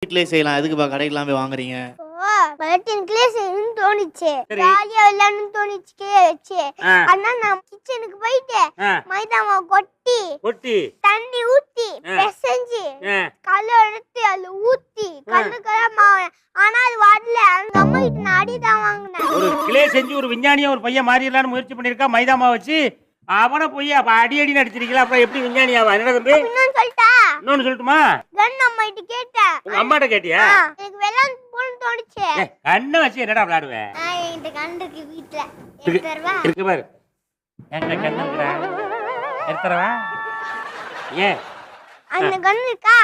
வீட்லயே செய்யலாம், எதுக்குப்பா கடைக்கெல்லாம் போய் வாங்குறீங்க? பலட்டின்குள்ளே செய்யணும்னு தோணுச்சு, ஜாலியா விளையாடணும்னு தோணுச்சு கீழே வச்சு. ஆனா நான் கிச்சனுக்கு போயிட்டு மைதா மாவு கொட்டி தண்ணி ஊத்தி பிசைஞ்சு கல்ல எடுத்து அதுல ஊத்தி கல்லுக்கெல்லா மாவு. ஆனா அது வரல. எங்க அம்மா கிட்ட நான் அடிதான் வாங்கினேன். ஒரு கிளே செஞ்சு ஒரு விஞ்ஞானியா ஒரு பையன் மாறிடலான்னு முயற்சி பண்ணிருக்கா, மைதா மாவு வச்சு. அவனை போய் அப்ப அடி நடிச்சிருக்கீங்களா, அப்புறம் எப்படி விஞ்ஞானி ஆவா? என்ன தம்பி? இன்னொன்னு சொல்லிட்டா? இன்னொன்னு சொல்லட்டுமா? கன் அம்மா கிட்ட கேட்டேன். உங்க அம்மாட்ட கேட்டியா? எனக்கு விளையாட போகணும்னு தோணுச்சு. கண்ணை வச்சு என்னடா விளையாடுவேன்? இந்த கன் இருக்கு வீட்டுல, எடுத்துறவா? இருக்கு பாரு. எங்க கண்ணு இருக்கா? எடுத்துறவா? ஏன் அந்த கன் இருக்கா?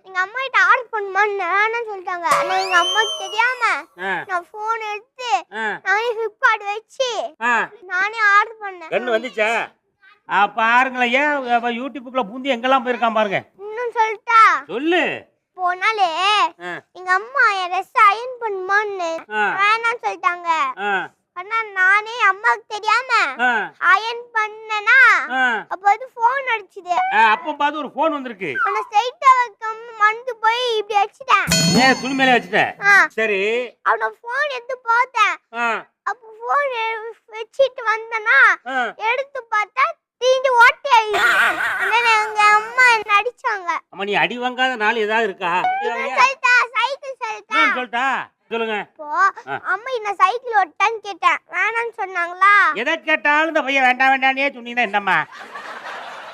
எங்க அம்மா கிட்ட ஆர்டர் பண்ணுமான்னு வேணாம்னு சொல்லிட்டாங்க. ஆனா எங்க அம்மாக்கு தெரியாம நான் போன் எடுத்து நானே ஃபிளிப்கார்ட் வச்சு நானே ஆர்டர் பண்ணேன். கண்ணு வந்துச்சா? பாருங்களேன், ஏன் யூடியூப்ல பூந்தி எங்கெல்லாம் போயிருக்கான் பாருங்க. இன்னும் சொல்லிட்டா? சொல்லு. போனாலே எங்க அம்மா என் ட்ரெஸ் அயர்ன் பண்ணுமான்னு வேணாம்னு சொல்லிட்டாங்க. ஆனா நானே அம்மாக்கு தெரியாம அயர்ன் பண்ணனா அப்ப அது போன் அடிச்சுது. அப்ப பாத்து ஒரு போன் வந்திருக்கு. ஆனா ஸ்ட்ரைட்டா வைக்காம மறந்து போய் இப்படி வச்சிட்டேன். ஏன் துணி மேல வச்சிட்டேன்? சரி. அவன போன் எடுத்து பார்த்தேன். அப்ப போன் வச்சிட்டு வந்தனா எடுத்து பார்த்தா தீந்து ஓட்டை ஆயிடுச்சு. எங்க அம்மா என்ன அடிச்சாங்க. அம்மா நீ அடி வாங்காத நாள் ஏதாவது இருக்கா? சொல்லிட்டா சைக்கிள் சொல்லிட்டா சொல்லுங்க. இப்போ அம்மா என்ன சைக்கிள் ஓட்டான்னு கேட்டேன், வேணாம்னு சொன்னாங்களா? எதை கேட்டாலும் இந்த பையன் வேண்டாம் வேண்டானே சொன்னீங்கன்னா என்னம்மா?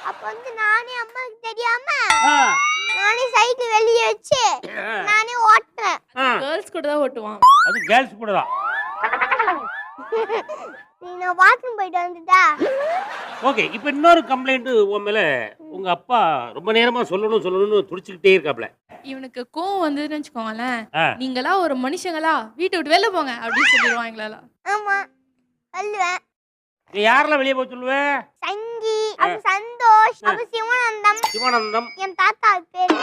அப்ப வந்து நானே அம்மாக்கு தெரியாம நானே சைக்கிள் வெளியே வச்சு நானே ஓட்டுறேன். கேர்ள்ஸ் கூட தான் ஓட்டுவான். அது கேர்ள்ஸ் கூட தான். நீ பாத்ரூம் போயிட்டு வந்துட்டா? ஓகே. இப்போ இன்னொரு கம்ப்ளைண்ட் உன் மேல. உங்க அப்பா ரொம்ப நேரமா சொல்லணும்னு துடிச்சுக்கிட்டே இருக்காப்ல. இவனுக்கு கோவம் வந்ததுன்னு வச்சுக்கோங்களேன், நீங்களா ஒரு மனுஷங்களா வீட்டை விட்டு வெளில போங்க அப்படின்னு சொல்லிடுவாங்களா? ஆமா சொல்லுவேன். நீ யாரெல்லாம் வெளியே போக சொல்லுவ? சங்கி, அப்ப சந்தோஷ், அப்ப சிவானந்தம். சிவானந்தம் என் தாத்தா பேரு.